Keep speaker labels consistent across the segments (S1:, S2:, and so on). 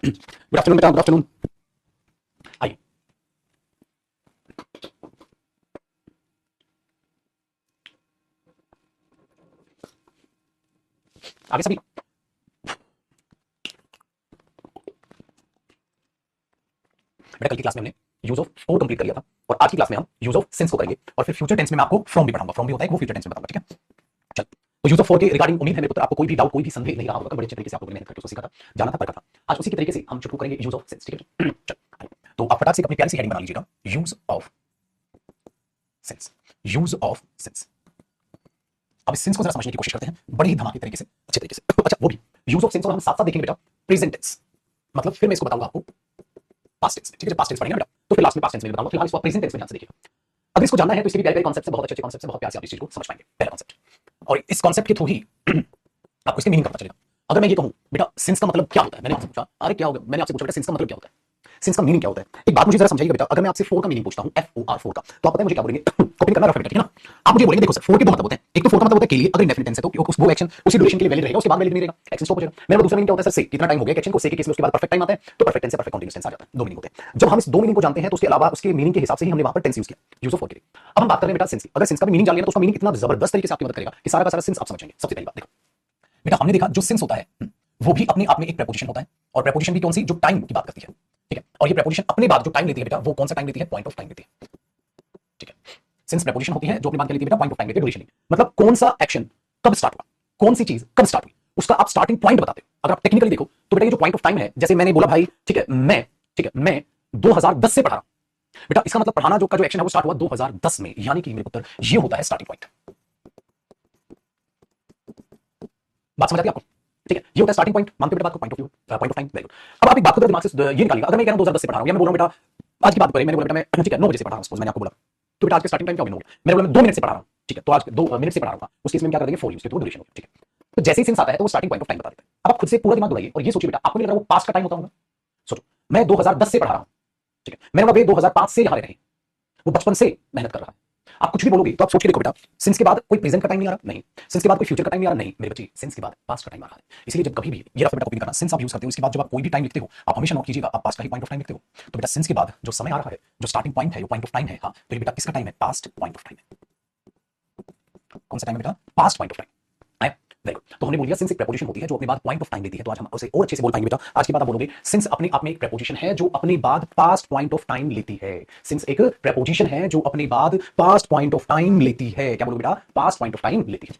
S1: Good afternoon बेटा, good afternoon. आइए। आगे सभी। बेटा कल की क्लास में हमने यूज ऑफ फॉर कंप्लीट कर लिया था और आज की क्लास में हम यूज ऑफ सिंस को करेंगे और फिर फ्यूचर टेंस में मैं आपको फ्रॉम भी पढ़ाऊंगा। फ्रॉम भी होता है वो फ्यूचर टेंस में बताऊंगा। ठीक है, चल। तो यूज ऑफ फॉर के रिगार्डिंग उम्मीद है मेरे को आपको कोई भी डाउट, कोई भी संदेह नहीं रहा होगा। बड़े अच्छे तरीके से आप लोगों ने मेहनत करके उसको सीखा था, जाना था, परखा था। आज उसी के तरीके से हम शुरू करेंगे यूज ऑफ सिंस। ठीक है, चल। तो आप फटाक से अपनी प्यारी सी हेडिंग बना लीजिएगा, use of since. Use of since. अब इस सिंस को जरा समझने की कोशिश करते हैं बड़े ही धमाके तरीके से, अच्छे तरीके से। अच्छा, वो भी यूज ऑफ सिंस और हम साथ साथ देखेंगे बेटा प्रेजेंट टेंस। मतलब फिर मैं इसको बताऊंगा आपको पास्ट टेंस में। ठीक है, पास्ट टेंस पढ़ेंगे बेटा तो फिर लास्ट में पास्ट टेंस में बताऊंगा। फिलहाल इसको प्रेजेंट टेंस में ध्यान से देखिएगा। अगर इसको जानना है तो इसके भी प्यारे प्यारे कॉन्सेप्ट है, बहुत अच्छे अच्छे कॉन्सेप्ट है, बहुत प्यार से आप इस चीज को समझ पाएंगे। पहला कॉन्सेप्ट, और इस कॉन्सेप्ट के थ्रू ही आपको इसके मीनिंग का पता चलेगा। अगर मैं ये कहूं बेटा सिंस का मतलब क्या होता है, मैंने आपसे पूछा अरे क्या होगा, मैंने आपसे पूछा बेटा सिंस का मतलब क्या होता है, सिंस का मीनिंग क्या होता है। एक बात मुझे जरा समझाइएगा बेटा, अगर मैं आपसे फोर का मीनिंग पूछता हूं, FOR फोर का, तो आप पता है मुझे क्या बोलेंगे? कॉपी करना, रफ है बेटा, ठीक है ना। आप मुझे बोलेंगे देखो सर फोर के दो मतलब होते हैं। एक तो फोर का मतलब होता है के लिए, अगर इंडेफिनिट टेंस है तो उस वो एक्शन उसी ड्यूरेशन के लिए वैलिड रहेगा, उसके बाद वैलिड नहीं रहेगा, एक्शन स्टॉप हो जाएगा। मेरा दूसरा मीनिंग क्या होता है सर, से कितना टाइम हो गया एक्शन को, से के केस में उसके बाद परफेक्ट टाइम आता है, तो परफेक्ट टेंस से परफेक्ट कंटीन्यूअस टेंस आ जाता है। दो मीनिंग होते हैं। जब हम इस दो मीनिंग को जानते हैं तो उसके अलावा उसके मीनिंग के हिसाब से ही हमने वहां पर टेंस यूज किया, यूज ऑफ फॉर के लिए। अब हम बात कर रहे हैं बेटा सिंस की। अगर सिंस का भी मीनिंग जान लिया तो उसका मीनिंग इतना जबरदस्त तरीके से आपकी मदद करेगा कि सारा का सारा सिंस आप समझ जाएंगे। सबसे पहली बात देखो बेटा, हमने देखा जो सिंस होता है वो भी अपने आप में एक प्रेपोजिशन होता है, और प्रेपोजिशन भी कौन सी, जो टाइम की बात करती है। ठीक है, और ये प्रेपोजिशन अपने बाद जो टाइम लेती है बेटा, वो कौन सा टाइम लेती है, पॉइंट ऑफ टाइम लेती है। ठीक है, सिंस प्रेपोजिशन होती है जो अपने बाद लेती है बेटा पॉइंट ऑफ टाइम लेती है, ड्यूरेशन। मतलब कौन सा एक्शन कब स्टार्ट हुआ, कौन सी चीज कब स्टार्ट हुई, उसका आप स्टार्टिंग पॉइंट बताते हो। अगर आप टेक्निकली देखो तो बेटा ये जो पॉइंट ऑफ टाइम है, जैसे मैंने बोला भाई ठीक है मैं 2010 से पढ़ा रहा हूं बेटा, इसका मतलब पढ़ाना जो का जो एक्शन है वो स्टार्ट हुआ 2010 में, यानी कि मेरे पुत्र ये होता है स्टार्टिंग पॉइंट। बात समझ आती है आपको? ठीक है, ये होता है स्टार्टिंग पॉइंट। मानते हो बेटा बात को, point of view, point of time. Very good. अब आप एक बात को दिमाग से ये निकालिएगा, अगर मैं कह रहा हूं 2010 से पढ़ा रहा हूं, या मैं बोल रहा हूं बेटा आज की बात करें, मैंने बोला बेटा मैं ठीक है 9 बजे से पढ़ा रहा हूं, सपोज मैंने आपको बोला, तो बेटा आज के स्टार्टिंग टाइम क्या होगा, मैंने बोला मैं 2 मिनट से पढ़ा रहा हूं, ठीक है, तो आज 2 मिनट से पढ़ा रहा हूं, उस केस में क्या कर देंगे 4 यूज, तो ड्यूरेशन हो गया। ठीक है, तो जैसे ही सिंस आता है तो वो स्टार्टिंग पॉइंट ऑफ टाइम बता देता है। अब आप खुद से पूरा दिमाग दौड़ाइए और ये सोचिए बेटा, आपको नहीं लग रहा वो पास्ट का टाइम होता होगा? सोचो, मैं 2010 से पढ़ा रहा हूं, ठीक है, मैंने बोला 2005 से यहां रह रहे हैं, वो बचपन से मेहनत कर रहा है। आप कुछ भी बोलोगे तो आप सोच के देखो बेटा, सिंस के बाद कोई प्रेजेंट का टाइम नहीं आ रहा, नहीं, सिंस के बाद कोई फ्यूचर का टाइम नहीं आ रहा, नहीं मेरे बच्चे, सिंस के बाद पास्ट का टाइम आ रहा है। इसलिए जब कभी भी ये रफ बेटा कॉपी करना, सिंस आप यूज करते हो, इसके बाद जब आप कोई भी टाइम लिखते हो आप हमेशा नोट कीजिएगा आप पास्ट का ही पॉइंट ऑफ टाइम लिखते हो। तो बेटा सिंस के बाद जो समय आ रहा है, जो स्टार्टिंग पॉइंट है, जो पॉइंट ऑफ टाइम है, हाँ, तो ये बेटा किसका टाइम है, पास्ट पॉइंट ऑफ टाइम है। कौन सा टाइम है बेटा, past point of time. Very good. तो हमने बोल दिया सिंस एक प्रेपोजिशन होती है जो अपने बाद पॉइंट ऑफ टाइम लेती है, तो आज हम उसे और अच्छे से बोल पाएंगे बेटा। आज के बाद आप बोलोगे सिंस अपने आप में एक प्रेपोजिशन है जो अपने बाद पास्ट पॉइंट ऑफ टाइम लेती है। सिंस एक प्रेपोजिशन है जो अपने बाद पास्ट पॉइंट ऑफ टाइम लेती है। क्या बोलोगे बेटा, पास्ट पॉइंट ऑफ टाइम लेती है।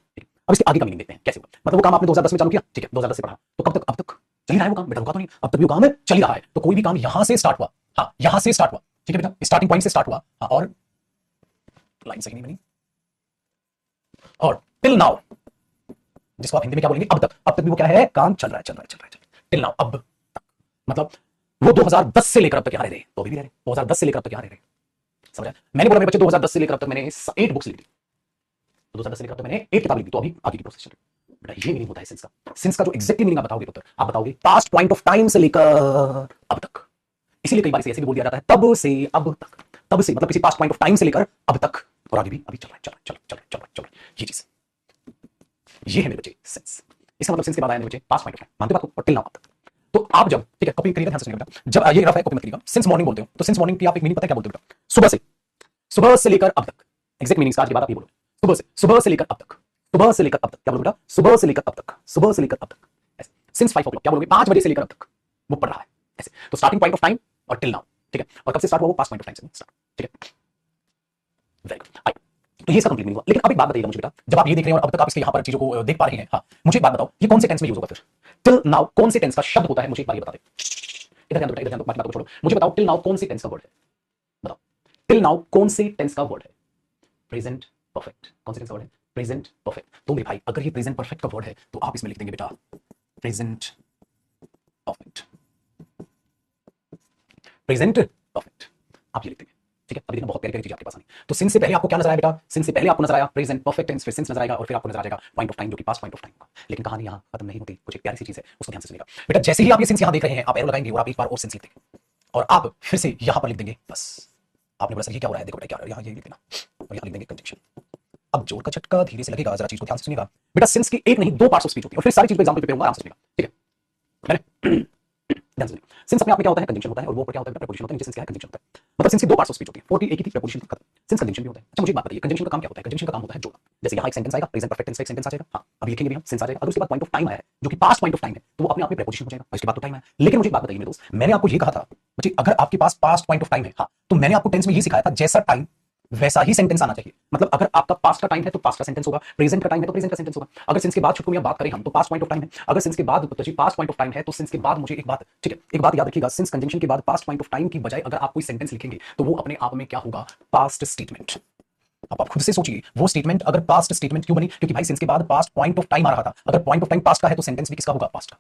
S1: अब इसके आगे का मीनिंग देखते हैं कैसे होगा। मतलब वो काम आपने 2010 में चालू किया, ठीक है, 2010 से पढ़ा, तो कब तक, अब तक चल ही रहा है वो काम बेटा, रुका तो नहीं, अब तक भी वो काम है चल ही रहा है। तो कोई भी काम यहां से स्टार्ट हुआ, हाँ यहां से स्टार्ट हुआ, ठीक है बेटा, स्टार्टिंग पॉइंट से स्टार्ट हुआ, हाँ, और लाइन सही नहीं बनी, और टिल नाउ, जिसको आप हिंदी में क्या बोलेंगे, अब तक भी वो क्या है, काम चल रहा है, चल रहा है, चल रहा है, टिल नाउ, अब तक। मतलब वो 2010 से लेकर अब तक यहाँ रह रहे, तो अभी भी रह रहे, 2010 से लेकर अब तक यहाँ रह रहे। समझा? मैंने बोला मेरे बच्चे 2010 से लेकर अब तक मैंने 8 बुक्स लिख दी, तो 2010 से लेकर अब तक मैंने 8 किताब लिख दी, तो अभी आगे की प्रोसेस चल रही है बेटा। ये मीनिंग होता है सिंस का। सिंस का जो एग्जैक्ट मीनिंग आप बताओगे पुत्र, आप बताओगे पास्ट पॉइंट ऑफ टाइम से लेकर अब तक। इसीलिए कई बार इसे ऐसे भी बोल दिया जाता है तब से अब तक। तब से मतलब किसी पास्ट पॉइंट ऑफ टाइम से लेकर अब तक, और आगे भी अभी चल रहा है, चल रहा है, चल रहा है, चल रहा है, चल रहा है, चल रहा है। ये चीज, ये है मेरे बच्चे सेंस। इसका मतलब सिंस के बाद आया मेरे बच्चे पास्ट पॉइंट ऑफ टाइम, मानते हो बात को, और टिल नाउ अब तक। तो आप जब, ठीक है, कॉपी करिएगा, ध्यान से सुनिएगा बेटा, जब ये रफ है कॉपी मत करिएगा, सिंस मॉर्निंग बोलते हो तो सिंस मॉर्निंग की आप एक मीनिंग पता है क्या बोलते हो बेटा, सुबह से लेकर अब तक। एग्जैक्ट मीनिंग आज के बाद आप ये बोलो, सुबह से लेकर अब तक, सुबह से लेकर अब तक। क्या बोलो बेटा, सुबह से लेकर अब तक, सुबह से लेकर अब तक, ऐसे। सिंस 5 o'clock क्या बोलोगे, 5 बजे से लेकर अब तक वो पढ़ रहा है, ऐसे। तो स्टार्टिंग पॉइंट ऑफ टाइम और टिल नाउ, ठीक है, और कब से स्टार्ट हुआ वो, पास्ट पॉइंट ऑफ टाइम से स्टार्ट, ठीक है, वेरी गुड। तो ये इसका कंप्लीट मीनिंग हुआ। लेकिन अब एक बात बताइएगा मुझे बेटा, जब आप ये देख रहे हैं और अब तक आप इसके यहाँ पर चीजों को देख पा रहे हैं, हाँ, मुझे एक बात बताओ, ये कौन से टेंस में यूज होगा फिर, टिल नाउ कौन से टेंस का शब्द होता है, मुझे एक बार ये बता दे। इधर ध्यान दो बेटा, इधर ध्यान दो, बाकी बातों को छोड़ो, मुझे बताओ टिल नाउ कौन से टेंस का वर्ड है, बताओ टिल नाउ कौन से टेंस का वर्ड है, प्रेजेंट परफेक्ट। कौन से टेंस का वर्ड है, प्रेजेंट परफेक्ट। तो मेरे भाई अगर ये प्रेजेंट परफेक्ट का वर्ड है तो आप इसमें लिख देंगे बेटा प्रेजेंट परफेक्ट, प्रेजेंट परफेक्ट, आप ये लिख देंगे, ठीक है। अभी देखना बहुत प्यारी प्यारी चीज आपके पास आनी। तो सिंस से पहले आपको क्या नजर आया बेटा, सिंस से पहले आपको नजर आया प्रेजेंट परफेक्ट टेंस, फिर सिंस नजर आएगा, और फिर आपको नजर आ जाएगा पॉइंट ऑफ टाइम जो कि पास्ट पॉइंट ऑफ टाइम का। लेकिन कहानी यहाँ खत्म नहीं होती, कुछ एक प्यारी सी चीज है, उसको ध्यान से सुनिएगा बेटा। जैसे ही आप ये सिंस यहाँ देख रहे हैं, आप एरो लगाएंगे और आप एक बार और सिंस लिख देंगे, और आप फिर से यहाँ पर लिख देंगे, बस आपने बोला सर ये क्या हो रहा है, देखो बेटा क्या, यहाँ ये लिख देना, और यहाँ लिख देंगे कंजंक्शन। अब जोर का झटका धीरे से लगेगा, जरा चीज को ध्यान से सुनिएगा बेटा। सिंस की एक नहीं दो पार्ट्स ऑफ स्पीच होती है, और फिर सारी चीज पे एग्जांपल प्रिपेयर होगा, आराम से सुनिएगा, ठीक है। मैंने ध्यान से सिंस अपने आप में क्या होता है, कंजंक्शन होता है, और वो ऊपर क्या होता है, प्रीपोजिशन होता है, नीचे सिंस क्या है, कंजंक्शन होता है। मतलब सिंस की दो पार्ट्स ऑफ स्पीच होती है, 4 की एक ही थी, प्रीपोजिशन खत्म, सिंस कंजंक्शन भी होता है। अच्छा मुझे एक बात बताइए, कंजंक्शन का काम क्या होता है? कंजंक्शन का काम होता है जोड़ना। जैसे यहाँ एक सेंटेंस आएगा, प्रेजेंट परफेक्ट टेंस का एक सेंटेंस आ जाएगा, हाँ अभी लिखेंगे भी हम, सिंस आ जाएगा, अगर उसके बाद पॉइंट ऑफ टाइम आया है जो कि पास्ट पॉइंट ऑफ टाइम है, तो वो अपने आप में प्रीपोजिशन हो जाएगा, और इसके बाद तो टाइम है। लेकिन मुझे एक बात बताइए मेरे दोस्त, मैंने आपको ये कहा था बच्चे, अगर आपके पास पास्ट पॉइंट ऑफ टाइम है, हाँ, तो मैंने आपको टेंस में ये सिखाया था, जैसा टाइम वैसा ही सेंटेंस आना चाहिए। मतलब अगर आपका पास्ट का टाइम है तो पास्ट का सेंटेंस होगा, प्रेजेंट का टाइम है तो प्रेजेंट का सेंटेंस होगा। अगर सिंस के बाद छुटकू में बात करें हम तो पास्ट पॉइंट ऑफ टाइम है, अगर सिंस के बाद पास्ट पॉइंट ऑफ टाइम है तो सिंस के बाद मुझे एक बात, ठीक है, एक बात याद रखिएगा, सिंस कंजंक्शन के बाद पास्ट पॉइंट ऑफ टाइम की बजाय अगर आप कोई सेंटेंस लिखेंगे तो वो अपने आप में क्या होगा, पास्ट स्टेटमेंट। अब आप खुद से सोचिए वो स्टेटमेंट अगर पास्ट स्टेटमेंट क्यों बनी, क्योंकि भाई सिंस के बाद पास्ट पॉइंट ऑफ टाइम आ रहा था, अगर पॉइंट ऑफ टाइम पास्ट का है तो सेंटेंस भी किसका होगा, पास्ट का।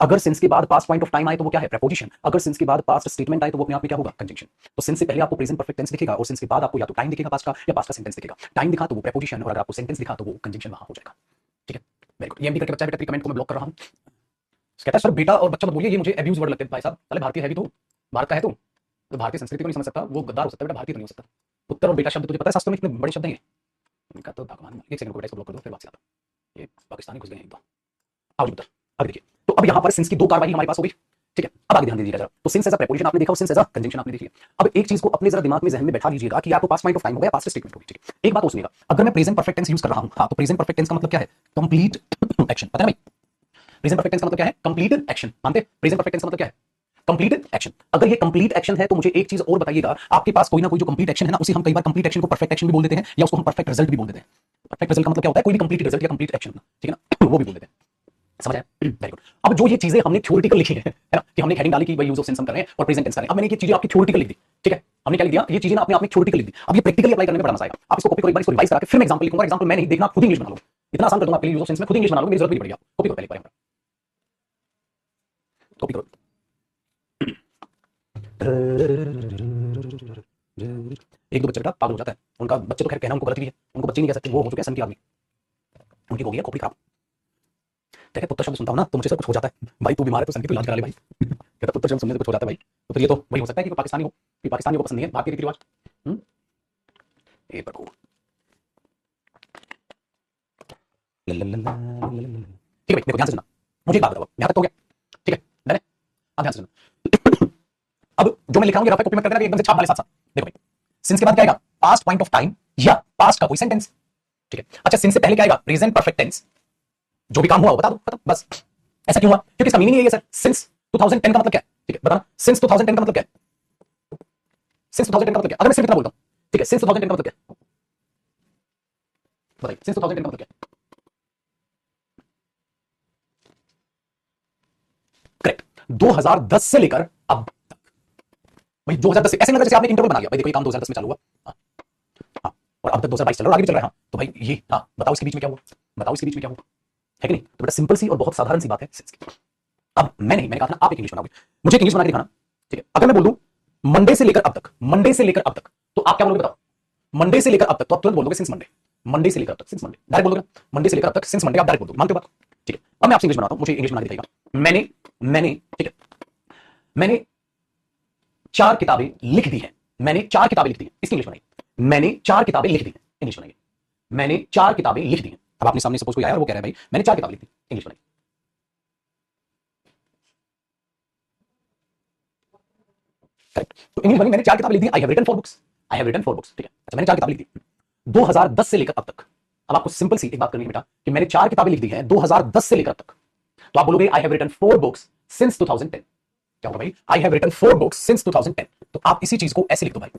S1: अगर सिंस के बाद पास्ट पॉइंट ऑफ टाइम आए तो वो क्या है, प्रीपोजिशन। अगर सिंस के बाद पास्ट स्टेटमेंट आए तो वो अपने आप में क्या होगा, कंजंक्शन। तो सिंस से पहले आपको प्रेजेंट परफेक्ट टेंस दिखेगा, और सिंस के बाद आपको या तो टाइम दिखेगा पास्ट का, या पास्ट का सेंटेंस दिखेगा। टाइम दिखा तो वो प्रीपोजिशन, और अगर आपको सेंटेंस दिखा तो वो कंजंक्शन वहां हो जाएगा। ठीक है, वेरी गुड। ये एमडी करके बच्चा बेटा, कमेंट को मैं ब्लॉक कर रहा हूं। कहता है सर बेटा और बच्चा मत बोलिए, ये मुझे अब्यूज वर्ड लगते हैं। भाई साहब पहले भारतीय है भी तो, भारत का है तो भारतीय संस्कृति को नहीं समझ सकता, वो गद्दार हो सकता है बेटा, भारतीय तो नहीं हो सकता। पुत्र और बेटा शब्द तुझे पता है शास्त्र में कितने बड़े शब्द हैं? इनका तो भगवान, एक सेकंड को बेटा इसको ब्लॉक कर दो, फिर वापस आता हूं। ये पाकिस्तानी घुस गए हैं एक दो। आओ जी पुत्र, आगे देखिए। तो अब यहाँ पर सिंस की दो कार्रवाई हमारे पास हो गई, ठीक है। अब आगे ध्यान दीजिएगा जरा, तो सिंस एज अ प्रीपोजिशन आपने देखा और सिंस एज अ कंजंक्शन आपने देखी। अब एक चीज को अपने जरा दिमाग में जहन में बैठा लीजिएगा कि आपको पास्ट पॉइंट ऑफ टाइम हो गया, पास्ट स्टेटमेंट हो गई, ठीक है। एक बात और सुनिएगा, अगर मैं प्रेजेंट परफेक्ट टेंस यूज कर रहा हूं, हाँ, तो प्रेजेंट परफेक्ट टेंस का मतलब क्या है, कंप्लीट एक्शन। पता है भाई, प्रेजेंट परफेक्ट टेंस का मतलब क्या है, कंप्लीट एक्शन। मानते प्रेजेंट परफेक्ट टेंस का मतलब क्या है, कंप्लीट एक्शन। अगर ये कंप्लीट एक्शन है तो मुझे एक चीज और बताइएगा, आपके पास कोई ना कोई जो कंप्लीट एक्शन है ना, उसे हम कई बार कंप्लीट एक्शन को परफेक्ट एक्शन भी बोल देते हैं, या उसको हम परफेक्ट रिजल्ट भी बोल देते हैं। परफेक्ट रिजल्ट का मतलब क्या होता है, कोई भी कंप्लीट रिजल्ट या कंप्लीट एक्शन, ठीक है ना, वो भी बोल देते हैं। समझ आया, वेरी गुड। अब जो ये चीजें हमने थ्योरेटिकल लिखी है ना, कि हमने हेडिंग डाली कि भाई यूज ऑफ सेंस हम कर रहे हैं और प्रेजेंट टेंस कर रहे हैं। अब मैंने ये चीजें आपकी थ्योरेटिकल लिख दी, ठीक है, हमने क्या लिख दिया, ये चीजें ना अपने आप में थ्योरेटिकल लिख दी। अब ये प्रैक्टिकली अप्लाई करने में बड़ा मजा आएगा। आप इसको कॉपी करो एक बार, इसको रिवाइज करा के फिर मैं एग्जांपल लिखूंगा। एग्जांपल मैं नहीं देखना, खुद इंग्लिश बना लो, इतना आसान कर दूंगा आपके लिए, यूज ऑफ सेंस में खुद इंग्लिश बना लो, मेरी जरूरत नहीं पड़ेगी। कॉपी करो पहले एक बार, कॉपी करो। एक दो बच्चे बेटा पागल हो जाता है, उनका बच्चे तो खैर कहना उनको गलत भी है, उनको बच्चे नहीं कह सकते, वो हो चुके हैं सन के आदमी, उनकी हो गई है खोपड़ी खराब। देखिए पुत्र शब्द सुनता हूं ना तो मुझे सब कुछ हो जाता है। भाई तू बीमार है तो सन की तो इलाज करा ले भाई। कहता पुत्र शब्द सुनने से कुछ हो जाता है भाई। तो फिर ये तो वही हो सकता है कि पाकिस्तानी हो, कि पाकिस्तानी को पसंद नहीं है भारतीय रीति रिवाज। ए प्रभु, ठीक है भाई, देखो ध्यान से सुनना, मुझे एक बात बताओ, यहां तक तो हो गया, ठीक है, डन है। अब ध्यान से सुनना, अब जो मैं लिख रहा हूं ये रफ कॉपी में कर देना एकदम से छाप वाले साथ साथ। देखो भाई, सिंस के बाद क्या आएगा, पास्ट पॉइंट ऑफ टाइम या पास्ट का कोई सेंटेंस, ठीक है। अच्छा सिंस से पहले क्या आएगा, प्रेजेंट परफेक्ट टेंस, जो भी काम हुआ वो बता दो, खत्म बस। ऐसा क्यों हुआ, क्योंकि इसका मीनिंग ये है सर, सिंस 2010 का मतलब क्या है, ठीक है बताना, सिंस 2010 का मतलब क्या है, सिंस 2010 का मतलब क्या है, अगर मैं सिर्फ इतना बोलता हूं, ठीक है, सिंस 2010 का मतलब क्या है, बताइए सिंस 2010 का मतलब क्या है। करेक्ट, 2010 से लेकर अब तक। भाई 2010 से ऐसे मतलब जैसे आपने एक इंटरवल बना लिया, भाई देखो ये काम 2010 में चालू हुआ, हाँ, हाँ, और अब तक 2022 चल रहा है, आगे भी चल रहा है, हाँ, तो भाई ये, हाँ बताओ इसके बीच में क्या हुआ, बताओ इसके बीच में क्या हुआ, है कि नहीं। तो बेटा सिंपल सी और बहुत साधारण सी बात है सिंस की। अब मैंने कहा था आप एक इंग्लिश बनाओगे, मुझे एक इंग्लिश बना के दिखाना, ठीक है। अगर मैं बोल दूं मंडे से लेकर अब तक, मंडे से लेकर अब तक, तो आप क्या बोलोगे बताओ, मंडे से लेकर अब तक, तो आप तुरंत बोलोगे सिंस मंडे, मंडे से लेकर अब तक सिंस मंडे, डायरेक्ट बोलोगे, मंडे से लेकर अब तक सिंस मंडे, आप डायरेक्ट बोल दोगे, मानते हो बात, ठीक है। अब मैं आपसे इंग्लिश बनाता हूं, मुझे इंग्लिश बना के दिखाएगा। मैंने मैंने ठीक है, मैंने 4 किताबें लिख दी हैं, मैंने 4 किताबें लिख दी हैं, इसकी इंग्लिश बनाई, मैंने 4 किताबें लिख दी हैं, इंग्लिश बनाई, मैंने 4 किताबें लिख दी हैं। अब आपने सामने सपोज कोई आया और वो कह रहा है भाई मैंने 4 किताबें लिख दी, इंग्लिश बनाई। करेक्ट, तो इंग्लिश बनी, मैंने 4 किताबें लिख दी, I have written 4 books, I have written 4 books, ठीक है। अच्छा मैंने 4 किताबें लिख दी 2010 से लेकर अब तक। अब आपको सिंपल सी एक बात करनी है बेटा, कि मैंने 4 किताबें लिख दी हैं 2010 से लेकर अब तक, तो आप बोलोगे I have written 4 books since 2010। क्या होगा भाई, I have written 4 books since 2010। तो आप इसी चीज को ऐसे लिख दो भाई,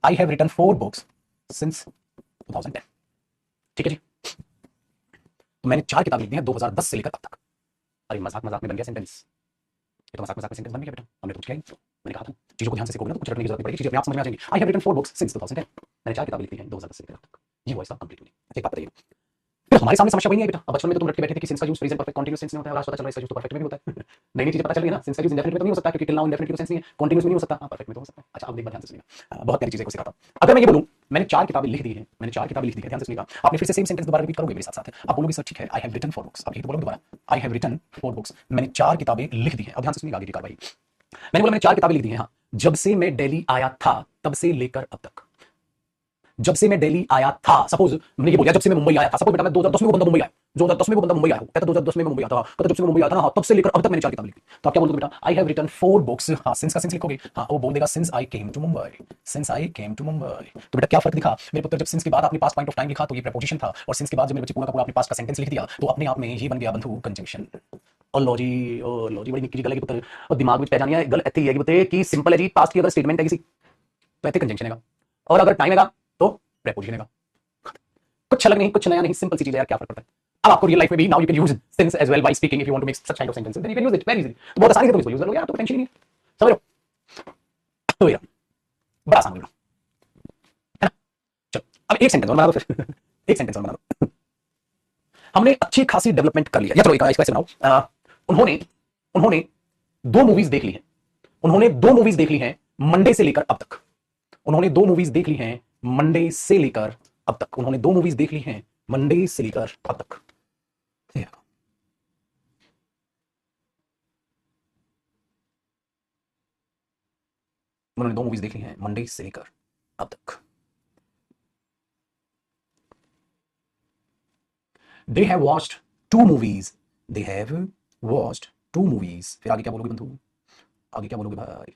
S1: I have written 4 books since 2010, ठीक है जी। तो मैंने 4 किताबें लिख दी हैं 2010 से लेकर अब तक। अरे मजाक मजाक में बन गया सेंटेंस, ये तो मजाक मजाक में सेंटेंस बन गया बेटा, हमने तो कुछ किया ही नहीं। मैंने कहा था चीजों को ध्यान से सीखोगे ना तो कुछ रटने की जरूरत नहीं पड़ेगी, चीजें अपने आप समझ में आ जाएंगी। I have written 4 books since 2010, मैंने 4 किताबें लिखी हैं 2010 से लेकर अब तक, ये हुआ इसका कंप्लीट मीनिंग। अच्छा एक बात बताइए, फिर हमारे सामने समस्या वही नहीं है बेटा। अब बचपन में तो तुम रट के बैठे थे कि सिंस का use present perfect continuous tense में होता है, और आज पता चल रहा है इसका यूज तो परफेक्ट में भी होता है। नई नई चीजें पता चल रही है ना, सिंस का यूज इंडेफिनिट में तो नहीं हो सकता, क्योंकि टिल नाउ इंडेफिनिट का सेंस नहीं है, कंटीन्यूअस में नहीं हो सकता, हां परफेक्ट में तो हो सकता है। अच्छा अब एक बार ध्यान से सुनिएगा, बहुत प्यारी चीजें को सिखाता हूं। अगर मैं ये बोलूं मैंने 4 किताबें लिख दी हैं, मैंने 4 किताबें लिख दी हैं, ध्यान से सुनिएगा, आपने फिर से सेम सेंटेंस दोबारा रिपीट करोगे मेरे साथ साथ, आप बोलोगे सर ठीक है आई हैव रिटन 4 बुक्स, अब यही तो बोलोगे दोबारा, आई हैव रिटन 4 बुक्स, मैंने 4 किताबें लिख दी हैं। अब ध्यान से सुनिएगा आगे की कार्रवाई, मैंने बोला मैंने 4 किताबें लिख दी हैं, हाँ, जब से मैं दिल्ली आया था तब से लेकर अब तक। जब से मैं दिल्ली आया था, सपोज मैंने ये बोला जब से मैं मुंबई आया था, सपोज बेटा मैं 2010 में वो बंदा मुंबई आया, 2010 में वो बंदा मुंबई आया, कहता 2010 में मैं मुंबई आता, कहता जब से मैं मुंबई आता ना, हाँ, तब से लेकर अब तक मैंने 4 किताबें लिखी। तो आप क्या बोलोगे बेटा, आई हैव रिटन 4 बुक्स। हाँ, सिंस का सिंस लिखोगे, हाँ, वो बोल देगा since I came to Mumbai, since I came to Mumbai. तो बेटा क्या फर्क दिखा मेरे पुत्र, जब सिंस के बाद आपने पास्ट पॉइंट ऑफ टाइम लिखा तो ये प्रीपोजिशन था, और सिंस के बाद जब मेरे बच्चे पूरा का पूरा अपने पास्ट का सेंटेंस लिख दिया तो अपने आप में ये बन गया बंधु कंजंक्शन। और लो जी बड़ी निक्की जी गल है कि पुत्र, और दिमाग में पहचानिया गल इतनी है कि पुत्र कि सिंपल है जी, पास्ट की अगर स्टेटमेंट है किसी तो इतने कंजंक्शन है, और अगर टाइम है तो प्रीपोजिशन है। कुछ अलग नहीं, कुछ नया नहीं, सिंपल सी चीज है यार, क्या फर्क पड़ता है। अब आपको रियल लाइफ में भी now you can use since as well by speaking, if you want to make such kind of sentences then you can use it very easily. तो बहुत आसानी से तुम इसको यूज कर लो यार, तो टेंशन नहीं है, समझ लो। तो यार बड़ा आसान है ना। चलो अब एक सेंटेंस और बना दो फिर एक सेंटेंस और बना दो। हमने अच्छी खासी डेवलपमेंट कर लिया, या चलो एक इसको ऐसे बनाओ, उन्होंने उन्होंने 2 मूवीज देख ली हैं, उन्होंने 2 मूवीज देख ली हैं मंडे से लेकर अब तक, उन्होंने 2 मूवीज देख ली हैं मंडे से लेकर अब तक, उन्होंने 2 मूवीज देख ली हैं मंडे से लेकर अब तक। उन्होंने 2 मूवीज देख ली हैं मंडे से लेकर अब तक। They have watched 2 movies, they have watched 2 movies. फिर आगे क्या बोलोगे बंधु, आगे क्या बोलोगे भाई।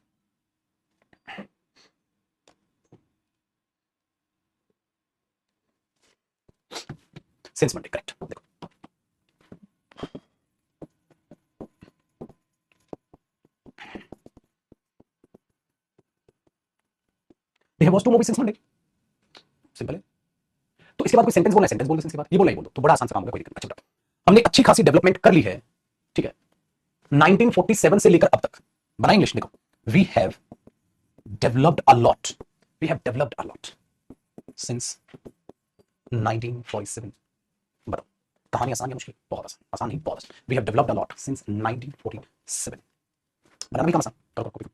S1: Since Monday, correct. देखो they have watched 2 movies since Monday, simple है। तो इसके बाद कोई सेंटेंस बोलना है, सेंटेंस बोल दो, इसके बाद ये बोलना ही बोल दो, तो बड़ा आसान सा काम है, कोई दिक्कत नहीं। अच्छा, हमने अच्छी खासी डेवलपमेंट कर ली है, ठीक है, 1947 से लेकर अब तक। बना इंग्लिश देखो, we have developed a lot, we have developed a lot since 1947। बताओ कहानी आसान या मुश्किल, बहुत आसान, आसान नहीं बहुत आसान। We have developed a lot since 1947। बनाना भी काम आसान, करो करो करो।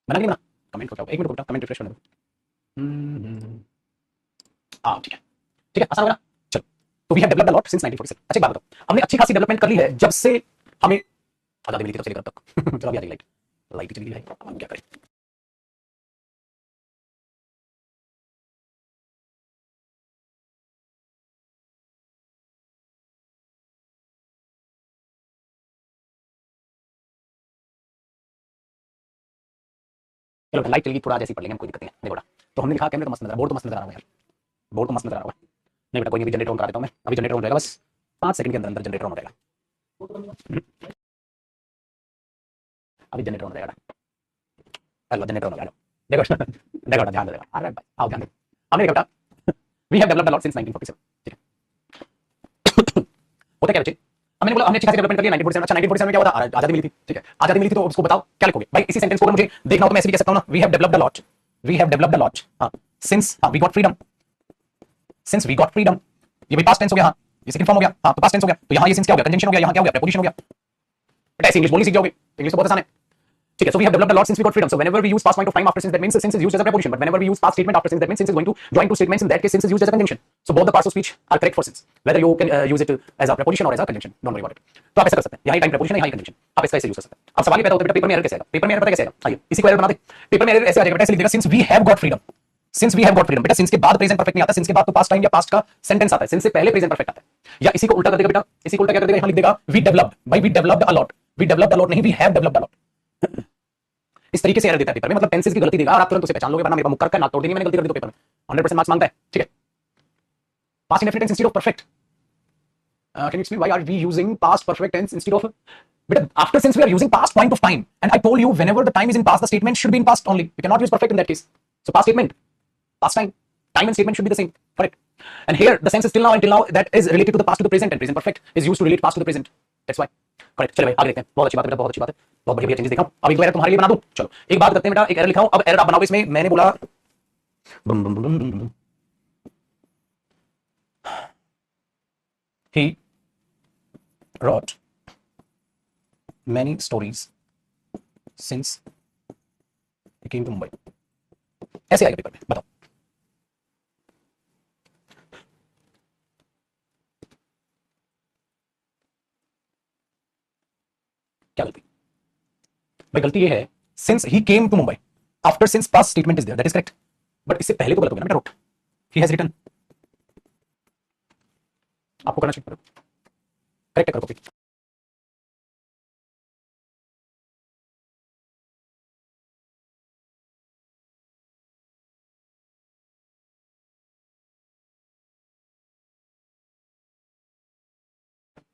S1: बना नहीं बना, कमेंट करो, 1 मिनट रुको, कमेंट रिफ्रेश करने दो। हाँ ठीक है, ठीक है, आसान होगा ना। चलो, तो we have developed a lot since 1947। अच्छा एक बात बताओ, हमने अच्छी खासी डेवलपमेंट कर ली है जब से हमें आजादी मिली थी, तब से लेकर अब तक चलो अभी आ गई लाइट, लाइट चली गई है, अब हम क्या करें। चलो लाइट चली गई, थोड़ा जैसे ही पढ़ लेंगे हम, कोई दिक्कत नहीं है। नहीं बेटा, तो हमने लिखा कैमरे तो मस्त नजर, बोर्ड तो मस्त नजर आ रहा है यार, बोर्ड तो मस्त नजर आ रहा है। नहीं बेटा कोई नहीं, जनरेटर ऑन करा देता हूँ मैं, अभी जनरेटर ऑन रहेगा, बस 5 सेकंड के अंदर अंदर जनरेटर ऑन हो जाएगा। अभी जनरेटर ऑन रहेगा, हेलो जनरेटर ऑन हो गया, देखो देखो ध्यान दे, अरे भाई आओ ध्यान दे। हमने देखा बेटा, we have developed a lot since 1947, ठीक है। होता क्या बच्चे, हमने बोला हमने अच्छी खासी डेवलपमेंट कर लिया 1947। अच्छा 1947 में क्या हुआ था, आजादी मिली थी, ठीक है, आजादी मिली थी, तो उसको बताओ क्या लिखोगे भाई। इसी सेंटेंस को अगर मुझे देखना हो तो मैं ऐसे भी कह सकता हूं ना, we have developed a lot, we have developed a lot, हां, since we got freedom, since we got freedom. ये भी पास्ट टेंस हो गया, हां, ये सेकंड फॉर्म हो गया, हां, तो पास्ट टेंस हो गया, तो यहां ये सिंस क्या हो गया, कंजंक्शन हो गया, यहां क्या हो गया, प्रीपोजिशन हो गया। बट ऐसे इंग्लिश बोलनी सीख जाओगे, इंग्लिश तो बहुत आसान है, ठीक है। So we have developed a lot since we got freedom. So whenever we use past point of time after since, that means since is used as a preposition. But whenever we use past statement after since, that means since is going to join two statements. In that case, since is used as a conjunction. So both the parts of speech are correct for since. Whether you can use it as a preposition or as a conjunction, don't worry about it. तो आप ऐसा कर सकते हैं, यहाँ time preposition है, यहाँ conjunction, आप इसका ऐसे यूज कर सकते हैं। अब सवाल ये पैदा होता है बेटा, पेपर में एरर कैसे आएगा, पेपर में एरर पता कैसे आएगा, आइए इसी को एरर बना दे। पेपर में एरर ऐसे आ जाएगा बेटा, ऐसे लिख देगा since we have got freedom, since we have got freedom। बेटा since के बाद प्रेजेंट परफेक्ट नहीं आता, since के बाद तो पास्ट टाइम या पास्ट का सेंटेंस आता है, since से पहले प्रेजेंट परफेक्ट आता है। या इसी को उल्टा कर देगा बेटा, इसी को उल्टा क्या कर देगा, यहाँ लिख देगा we developed, भाई we developed a lot, we developed a lot नहीं, we have developed a lot। इस तरीके से एरर देता है पेपर में, मतलब टेंसेस की गलती देगा और आप तुरंत उसे पहचान लोगे, वरना मेरे को मुक्कर का नाक तोड़ देनी, मैंने गलती कर दी तो पेपर में 100% मार्क्स मांगता है, ठीक है। Past indefinite tense instead of perfect, can you explain why are we using past perfect tense instead of, बेटा after since we are using past point of time and I told you whenever the time is in past the statement should be in past only, we can not use perfect in that case. So past statement, past time, time and statement should be the same, correct? And here the sense is till now, and till now that is related to the past to the present, and present perfect is used to relate past to the present, that's why, correct। चलो भाई आगे देखते हैं, बहुत अच्छी बात है बेटा, बहुत अच्छी बात है, बहुत बढ़िया चेंजेस देखा हूं। अब एक दो एरर तुम्हारे लिए बना दूं, चलो एक बात करते हैं बेटा, एक एरर लिखा हूं, अब एरर आप बनाओगे इसमें, मैंने बोला ही wrote many stories since he came to Mumbai। ऐसे आएगा पेपर में, बताओ। क्या गलती भाई? गलती ये है since he came to Mumbai, after since past statement is there, that is correct, but इससे पहले तो गलत हो गया ना बेटा। रोट ही हैज रिटन, आपको करना चाहिए, करेक्ट करो कॉपी।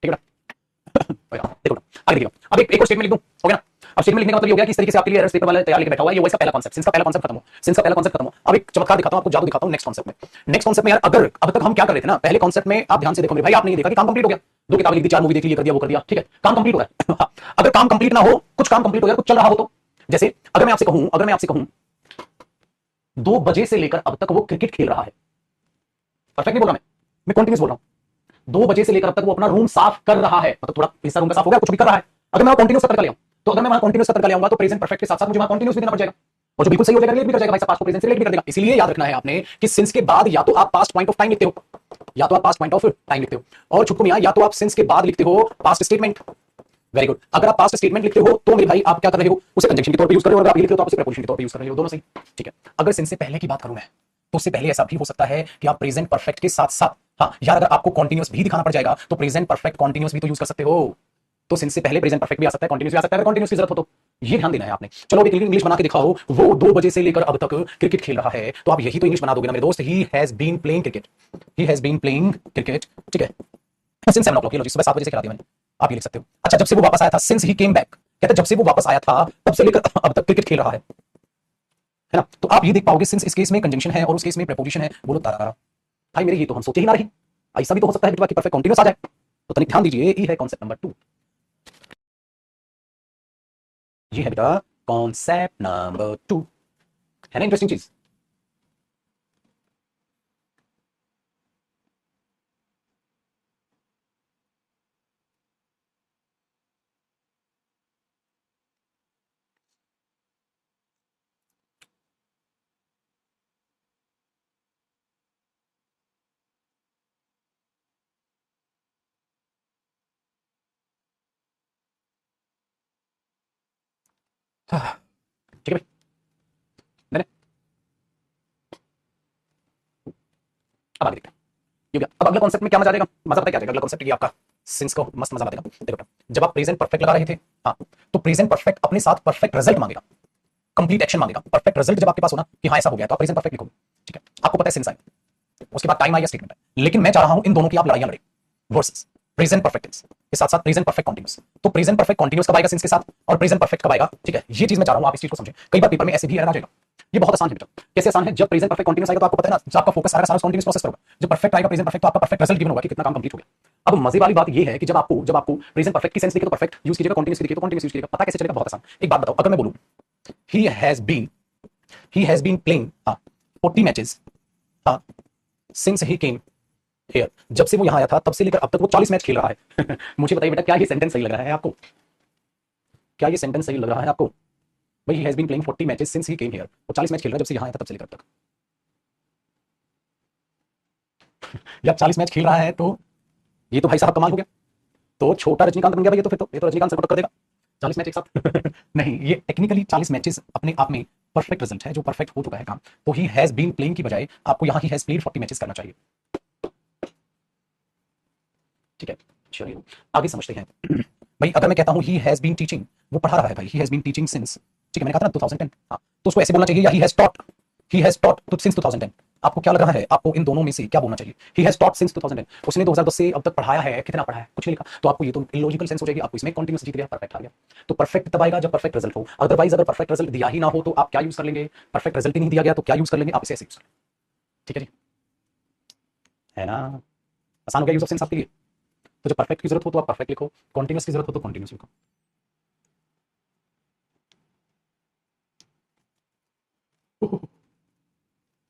S1: ठीक है देखो आगे देखिए, अब एक और स्टेटमेंट लिख दूं, हो गया ना। अब स्टेटमेंट लिखने का मतलब ये हो गया कि इस तरीके से आपके लिए एरर पेपर वाला तैयार लेके बैठा हुआ है, ये वैसा पहला कॉन्सेप्ट, सिंस का पहला कॉन्सेप्ट खत्म हो, सिंस का पहला कॉन्सेप्ट खत्म हो। अब एक चमत्कार दिखाता हूं आपको, जादू दिखाता हूं नेक्स्ट कॉन्सेप्ट में। नेक्स्ट कॉन्सेप्ट में यार, अगर अब तक हम क्या कर रहे थे ना, पहले कॉन्सेप्ट में आप ध्यान से देखो मेरे भाई, आपने ये देखा कि काम कंप्लीट हो गया, 2 किताबें लिख दी, 4 मूवी देख ली, ये कर दिया वो कर दिया, ठीक है, काम कंप्लीट हो गया। अगर काम कंप्लीट ना हो, कुछ काम कंप्लीट हो यार, कुछ चल रहा हो, तो जैसे अगर मैं आपसे कहूं 2 बजे से लेकर अब तक वो क्रिकेट खेल रहा है, परफेक्ट नहीं बोल रहा मैं कंटिन्यूस बोल रहा हूं, 2 बजे से लेकर अब तक वो अपना रूम साफ कर रहा है, मतलब थोड़ा हिस्सा रूम का साफ हो गया, कुछ भी कर रहा है। अगर मैं कंटिन्यूस का तरीका ले आऊं, तो अगर मैं वहां कंटिन्यूस का तरीका ले आऊंगा, तो प्रेजेंट परफेक्ट के साथ साथ मुझे वहां कंटिन्यूस भी देना पड़ जाएगा, और जो बिल्कुल सही हो जाएगा रिलेट भी कर जाएगा भाई साहब, पास्ट को प्रेजेंट से रिलेट भी कर देगा। इसलिए याद रखना है आपने कि सिंस के बाद या तो आप पास्ट पॉइंट ऑफ टाइम लिखते हो, या तो आप पास्ट पॉइंट ऑफ टाइम लिखते हो, और छुटकू मियां या तो आप सिंस के बाद लिखते हो पास्ट स्टेटमेंट। वेरी गुड, अगर आप पास्ट स्टेटमेंट लिखते हो तो मेरे भाई आप क्या कर रहे हो, उसे कंजंक्शन के तौर पे यूज कर रहे हो, अगर आप ये लिखते हो तो आप उसे प्रपोजिशन के तौर पे यूज कर रहे हो, दोनों सही, ठीक है। अगर सिंस से पहले की बात करूं मैं, तो उससे पहले ऐसा भी हो सकता है कि आप प्रेजेंट परफेक्ट के साथ साथ, हाँ यार, अगर आपको कॉन्टिन्यूस भी दिखाना पड़ जाएगा तो प्रेजेंट परफेक्ट कॉन्टिन्यूस भी तो यूज कर सकते हो। तो सिंस से पहले प्रेजेंट परफेक्ट भी आ सकता है, कॉन्टिन्यूस भी आ सकता है, अगर कॉन्टिन्यूस की जरूरत हो तो। ये ध्यान देना है आपने। चलो अब एक इंग्लिश बना के दिखाओ, वो 2 बजे से लेकर अब तक क्रिकेट खेल रहा है, तो आप यही तो इंग्लिश बना दोगे ना मेरे दोस्त, he has been playing cricket, he has been playing cricket, ठीक है, सिंस 7 o'clock, ये लो जी, सुबह 7 बजे से खिला दिया मैंने, आप ये लिख सकते हो। अच्छा, जब से वो वापस आया था, सिंस ही केम बैक, कहते जब से वो वापस आया था तब से लेकर अब तक क्रिकेट खेल रहा है ना। तो आप ये देख पाओगे, सिंस इस केस में कंजंक्शन है और उस केस में प्रीपोजिशन है, बोलो तारा। भाई मेरे, ये तो हम सोचे ही ना रही, ऐसा भी तो हो सकता है कि परफेक्ट कंटीन्यूअस आ जाए, तो तनिक ध्यान दीजिए, ये है कॉन्सेप्ट नंबर 2, ये है बेटा कॉन्सेप्ट नंबर 2, है ना इंटरेस्टिंग चीज। ठीक है भाई, मैंने, अब आगे देखते हैं, ये क्या, अब अगले कॉन्सेप्ट में क्या मजा आ जाएगा, मजा पता है क्या आएगा, अगला कॉन्सेप्ट ये आपका सिंस को मस्त मजा आ जाएगा। देखो बेटा, जब आप प्रेजेंट परफेक्ट लगा रहे थे, हाँ, तो प्रेजेंट परफेक्ट अपने साथ परफेक्ट रिजल्ट मांगेगा, कंप्लीट एक्शन मांगेगा। परफेक्ट रिजल्ट जब आपके पास होना कि हाँ ऐसा हो गया, तो आप प्रेजेंट परफेक्ट लिखोगे, ठीक है। आपको पता है सिंस आए, उसके बाद टाइम आया, स्टेटमेंट है, लेकिन मैं चाह रहा हूं इन दोनों की आप लड़ाइयां लड़े, वर्सेस प्रेजेंट परफेक्ट टेंस के साथ साथ प्रेजेंट परफेक्ट कॉन्टिन्यूस। तो प्रेजेंट परफेक्ट कॉन्टिन्यूस कब आएगा सिंस के साथ, और प्रेजेंट परफेक्ट कब आएगा, ठीक है, ये चीज मैं चाह रहा हूं आप इस चीज को समझें। कई बार पेपर में ऐसे भी एरर आ जाएगा, ये बहुत आसान है बेटा। कैसे आसान है, जब प्रेजेंट परफेक्ट कॉन्टिन्यूस आएगा तो आपको पता है ना, जब आपका फोकस सारा सारा कॉन्टिन्यूस प्रोसेस पर होगा। जब परफेक्ट आएगा प्रेजेंट परफेक्ट, तो आपका परफेक्ट रिजल्ट गिवन होगा कि कितना काम कंप्लीट हो गया। अब मजे वाली बात ये है कि जब आपको प्रेजेंट परफेक्ट की सेंस दिखे तो परफेक्ट यूज कीजिएगा, कॉन्टिन्यूस दिखे तो कॉन्टिन्यूस यूज कीजिएगा। पता कैसे चलेगा, बहुत आसान। एक बात बताओ, अगर मैं बोलूं he has been playing 40 matches since he came here, जब से वो यहां आया था तब से लेकर अब तक वो 40 मैच खेल रहा है। मुझे बताइए बेटा, क्या ये सेंटेंस सही लग रहा है आपको, क्या ये सेंटेंस सही लग रहा है आपको? भाई, he has been playing 40 matches since he came here, वो 40 मैच खेल रहा है जब से यहां आया था तब से लेकर अब तक। जब 40 मैच खेल रहा है तो ये तो भाई साहब कमाल हो गया, तो छोटा रजनीकांत बन गया भाई, ये तो फिर तो ये तो रजनीकांत से टक्कर देगा, 40 मैच एक साथ। नहीं, ये टेक्निकली 40 मैचेस अपने आप में परफेक्ट रिजल्ट है, जो परफेक्ट हो चुका है काम। तो ही हैज बीन प्लेइंग की बजाय आपको यहां ही हैज प्लेड 40 मैचेस करना चाहिए, ठीक है। चलिए आगे समझते हैं। भाई अगर मैं कहता हूं ही हैज बीन टीचिंग, वो पढ़ा रहा है भाई, he has been teaching since, ठीक है, मैंने कहा था ना 2010, हाँ, तो उसको ऐसे बोलना चाहिए, या ही हैज टॉट तो सिंस 2010। आपको क्या लग रहा है, आपको इन दोनों में से क्या बोलना चाहिए? ही हैज टॉट सिंस 2010, उसने 2010 से अब तक पढ़ाया है, कितना पढ़ा है, कुछ नहीं लिखा, तो आपको ये तो इलॉजिकल सेंस हो जाएगी, आपको इसमें कॉन्टिन्यूस जीत गया, परफेक्ट आ गया। तो परफेक्ट तब आएगा जब परफेक्ट रिजल्ट हो, अदरवाइज अगर परफेक्ट रिजल्ट दिया ही ना हो तो आप क्या यूज कर लेंगे, परफेक्ट रिजल्ट ही नहीं दिया गया तो क्या यूज कर लेंगे, आप इसे ऐसे यूज कर लेंगे, ठीक है जी, है ना, आसान हो गया यूज ऑफ सेंस आपके लिए। तो जब परफेक्ट की जरूरत हो तो आप परफेक्ट लिखो, कॉन्टिन्यूस की जरूरत हो तो कॉन्टिन्यूस लिखो।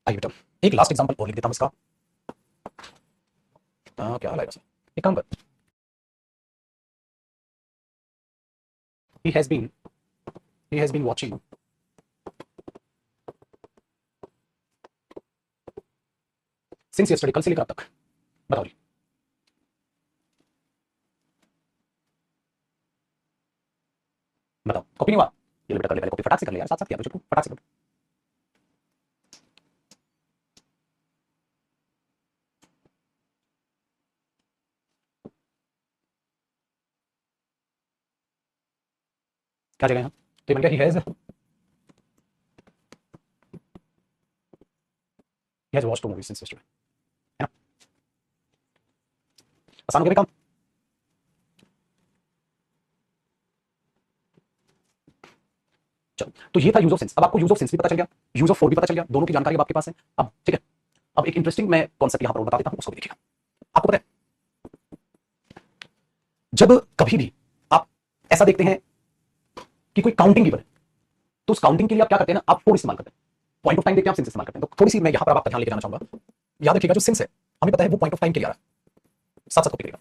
S1: आइए बेटा, एक लास्ट एग्जांपल और लिख देता हूं इसका, क्या हाल है वैसे, एक काम कर, he has been watching since yesterday, कल से लेकर अब तक। बताओ जी। बताओ, कॉपी नहीं हुआ? ये लो बेटा, कर ले पहले कॉपी, फटाक से कर ले यार, साथ साथ किया तो चुप, फटाक से कर। क्या जगह है यहाँ? तो ये बन गया he has watched 2 movies since yesterday, है ना? आसान हो गया काम। चलो, तो ये था यूज ऑफ सेंस। अब आपको यूज ऑफ सेंस भी पता चल गया, यूज ऑफ फोर भी पता चल गया, दोनों की जानकारी अब आपके पास है। अब ठीक है, अब एक इंटरेस्टिंग मैं कॉन्सेप्ट यहां पर और बता देता हूं, उसको भी देखिएगा। आपको पता है, जब कभी भी आप ऐसा देखते हैं कि कोई काउंटिंग गिवन है, तो उस काउंटिंग के लिए आप क्या करते हैं ना, आप फोर इस्तेमाल करते हैं। पॉइंट ऑफ टाइम देखते हैं, आप सेंस इस्तेमाल करते हैं। तो थोड़ी सी मैं यहां पर आपका ध्यान लेके जाना चाहूंगा। याद रखिएगा, जो सेंस है हमें पता है वो पॉइंट ऑफ टाइम के लिए आ रहा है, साथ साथ कॉपी करेगा।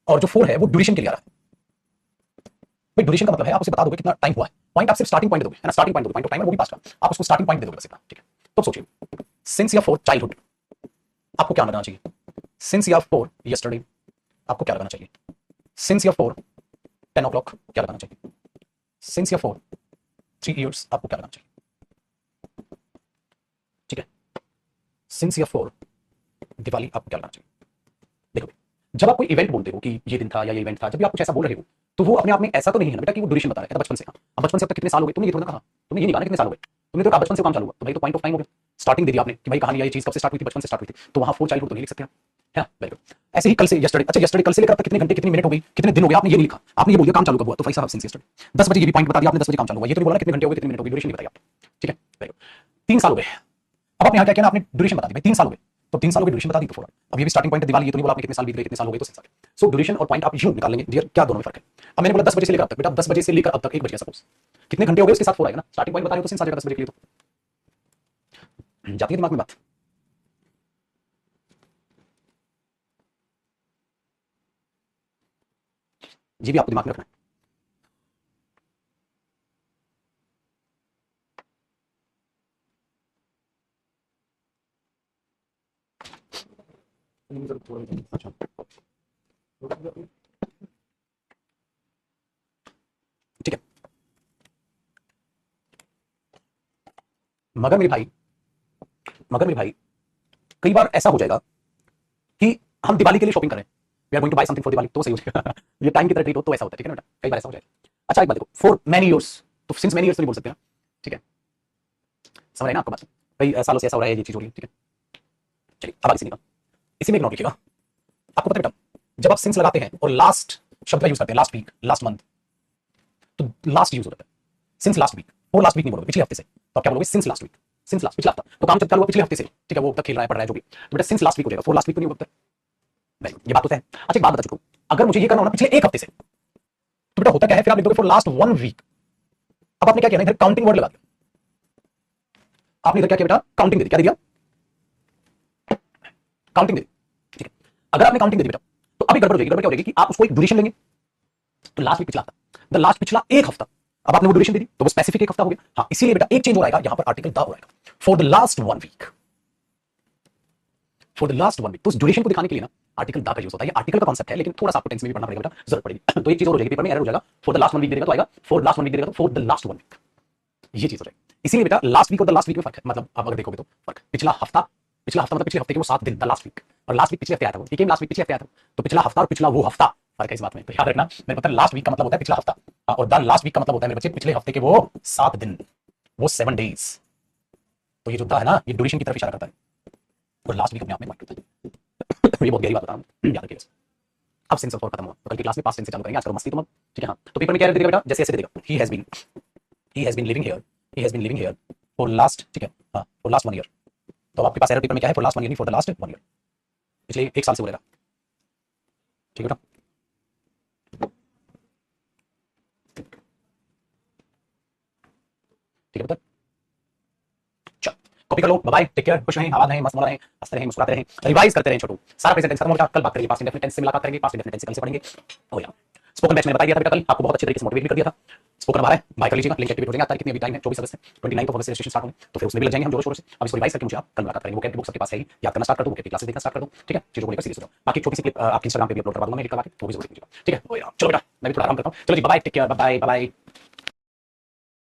S1: और जो फोर है वो ड्यूरेशन के लिए आ रहा है। भाई ड्यूरेशन का मतलब है आप उसे बता दोगे कितना टाइम हुआ है, पॉइंट आप सिर्फ स्टार्टिंग पॉइंट दोगे, है ना? स्टार्टिंग पॉइंट दोगे, पॉइंट ऑफ टाइम है वो भी पास का, आप उसको स्टार्टिंग पॉइंट दे दोगे बस इतना, ठीक है? तो सोचिए, सिंस या फोर चाइल्डहुड, आपको क्या लगाना चाहिए? सिंस या फोर यस्टरडे, आपको क्या लगाना चाहिए? सिंस या फोर 10 o'clock, क्या लगाना चाहिए? सिंस या फोर 3 years, आपको क्या लगाना चाहिए? ठीक है, सिंस या फोर दिवाली, आपको क्या लगाना चाहिए? देखो, जब आप कोई इवेंट बोलते हो कि ये दिन था या ये इवेंट था, जब भी आप कुछ ऐसा बोल रहे हो, तो वो अपने आप में ऐसा तो नहीं है ना बेटा कि वो ड्यूरेशन बता रहा है बचपन से। हाँ, अब बचपन से अब तक कितने साल हो गए, तुमने ये थोड़ा ना कहा, तुमने ये नहीं कहा कितने साल हो गए, तुमने तो कहा बचपन से काम चालू हुआ, तो भाई तो पॉइंट ऑफ टाइम हो गया, स्टार्टिंग दे दिया आपने कि भाई कहानी ये चीज कब से स्टार्ट हुई थी, बचपन से स्टार्ट हुई थी, तो वहां फोर चाइल्डहुड तो नहीं लिख सकते आप, है ना? Very good. ऐसे ही कल से यस्टरडे, अच्छा यस्टरडे कल से लेकर अब तक कितने घंटे कितनी मिनट हो गई, कितने दिन हो गए, आपने ये नहीं लिखा, आपने ये बोल दिया काम चालू कब हुआ, तो भाई साहब सिंस यस्टरडे 10 बजे, ये भी पॉइंट बता दिया आपने, 10 बजे काम चालू हुआ, ये तो नहीं बोला कितने घंटे हो गए कितने मिनट हो गए, ड्यूरेशन नहीं बताई आपने, ठीक है? Very good. 3 साल हो गए, अब आपने यहाँ क्या किया ना, आपने ड्यूरेशन बता दी, भाई 3 साल हो गए, तो 3 सालों की ड्यूरेशन बता दी, तो फोर। अब ये भी स्टार्टिंग पॉइंट है दिवाली, ये तो नहीं बोला आपने कितने साल बीत गए, कितने साल हो गए, तो 6 साल। सो ड्यूरेशन और पॉइंट आप यूं निकाल लेंगे डियर, क्या दोनों में फर्क है? अब मैंने बोला 10 बजे से लेकर अब तक, बेटा 10 बजे से लेकर अब तक 1 बज गया सपोज, कितने घंटे हो गए उसके साथ फोर आएगा ना, स्टार्टिंग पॉइंट बता रहे हो तो सिंस आ जाएगा 10 बजे के लिए, तो जाती है दिमाग में बात। ये भी आपको दिमाग में रखना है। अच्छा, ठीक है, मगर मेरे भाई, मगर मेरे भाई, कई बार ऐसा हो जाएगा कि हम दिवाली के लिए शॉपिंग करें, we are going to buy something for Diwali, तो सही हो जाएगा। ये टाइम की तरह ट्रीट हो तो ऐसा होता है, ठीक है ना बेटा? कई बार ऐसा हो जाएगा। अच्छा एक बात देखो, फॉर मैनी ईयर्स, तो सिंस मैनी ईयर्स तो नहीं बोल सकते हैं, ठीक है? समझ रहे हैं ना आपको बात? कई सालों से ऐसा हो रहा है, ये चीज हो रही है, ठीक है? चलिए अब आगे से, इसी में एक नोट लिखिएगा। आपको पता है बेटा, जब आप सिंस लगाते हैं और लास्ट शब्द का यूज करते हैं, लास्ट वीक, लास्ट मंथ, तो लास्ट यूज होता है। सिंस लास्ट वीक, और लास्ट वीक नहीं बोलोगे, पिछले हफ्ते से, तो आप क्या बोलोगे? Since last week, since last, पिछला हफ्ता, तो काम चालू हुआ पिछले हफ्ते से, ठीक है? वो तक खेल रहा है, पढ़ रहा है, जो भी, तो बेटा सिंस लास्ट वीक हो जाएगा, फॉर लास्ट वीक तो नहीं होता। ये बात होता है। अच्छा एक बात बता चुका हूं, अगर मुझे ये करना होना पिछले एक हफ्ते से, तो बेटा होता क्या है, फिर आप लिख दोगे फॉर लास्ट 1 वीक। अब आपने क्या किया ना, इधर काउंटिंग वर्ड लगा दिया, आपने इधर क्या किया बेटा, काउंटिंग दे दी, क्या दे दिया? काउंटिंग दे दी, ठीक है? अगर आपने काउंटिंग दे दी बेटा, तो अभी गड़बड़ हो जाएगी। गड़बड़ क्या हो जाएगी कि आप उसको एक ड्यूरेशन लेंगे, तो लास्ट वीक पिछला हफ्ता, द लास्ट पिछला एक हफ्ता, अब आपने वो ड्यूरेशन दे दी, तो वो स्पेसिफिक एक हफ्ता हो गया। हाँ, इसीलिए बेटा एक चेंज हो रहा है, यहां पर आर्टिकल द हो रहेगा, for the last 1 week, for the last 1 week. तो उस ड्यूरेशन को दिखाने के लिए ना आर्टिकल दा का यूज होता है। ये आर्टिकल का कांसेप्ट है, लेकिन थोड़ा सा आपको टेंस में भी पढ़ना पड़ेगा बेटा, जरूरत पड़ेगी। तो एक चीज और हो जाएगी, पेपर में एरर हो जाएगा, फॉर द लास्ट 1 वीक देगा तो आएगा फॉर लास्ट 1 वीक देगा तो फॉर द लास्ट 1 वीक, ये चीज हो जाएगी। इसीलिए बेटा लास्ट वीक और द लास्ट वीक में फर्क है, मतलब आप अगर देखोगे तो फर्क, पिछला हफ्ता, पिछला हफ्ता मतलब पिछले हफ्ते के वो 7 दिन, द लास्ट वीक, और लास्ट वीक पिछले हफ्ते आया था, वो ठीक है, लास्ट वीक पिछले हफ्ते आया था, तो पिछला हफ्ता और पिछला वो हफ्ता, फर्क है इस बात में, तो याद रखना। मेरे पता है लास्ट वीक का मतलब होता है पिछला हफ्ता, और द लास्ट वीक का मतलब होता है मेरे बच्चे पिछले हफ्ते के वो 7 दिन, वो 7 डेज। तो ये जो द है ना, ये ड्यूरेशन की तरफ इशारा करता है, और लास्ट वीक अपने आप में पॉइंट होता है। ये बहुत गहरी बात बता रहा हूं, याद रखिएगा। अब सेंस ऑफ थॉट खत्म हुआ, तो कल की क्लास में पास्ट टेंस से चालू करेंगे, आज करो मस्ती तुम अब, ठीक है? हाँ, तो पेपर में क्या देगा बेटा, जैसे ऐसे देगा, he has been living here, he has been living here for last, ठीक है? हाँ, फॉर लास्ट 1 ईयर। तो आपके पास एरर पेपर में क्या है, फॉर लास्ट 1 ईयर नहीं, फॉर द लास्ट 1 ईयर, पिछले एक साल से बोलेगा, ठीक है बेटा? ठीक है बेटा? चल, कॉपी कर लो। बाय, टेक केयर, खुश रहें, आबाद रहें, मस्त रहें, हंसते रहें, मुस्कुराते रहें, रिवाइज करते रहें छोटू। सारा प्रेजेंट टेंस खत्म हो गया, कल बात करेंगे पास्ट इंडेफिनिट टेंस से, मुलाकात करेंगे, पास्ट इंडेफिनिट टेंस से कल से पढ़ेंगे। ओ यार, स्पोकन बैच मैंने बता दिया था बेटा, कल आपको बहुत अच्छे तरीके से मोटिवेट भी कर दिया था। स्पोकन बाय बाय कर लीजिएगा, लिंक एक्टिवेट हो जाएगा। तारीख कितनी अभी टाइम है, 24 अगस्त से 29 अगस्त से रजिस्ट्रेशन स्टार्ट होंगे, तो फिर उसमें भी लग जाएंगे हम जोरों शोरों से। अब इसको रिवाइज करके मुझे आप कल मुलाकात करेंगे। वो कैट बुक सबके पास है ही, याद करना स्टार्ट कर दो, वो क्लासेस देखना स्टार्ट कर दो, ठीक है, चीजों को लेकर सीरियस हो जाओ। बाकी छोटी सी क्लिप आपके इंस्टाग्राम पे भी अपलोड करवा दूंगा मैं, लिंक करवा के, वो भी जरूर देखिएगा, ठीक है। ओ यार चलो बेटा, मैं भी थोड़ा आराम करता हूँ। चलो जी, bye, take care, bye bye.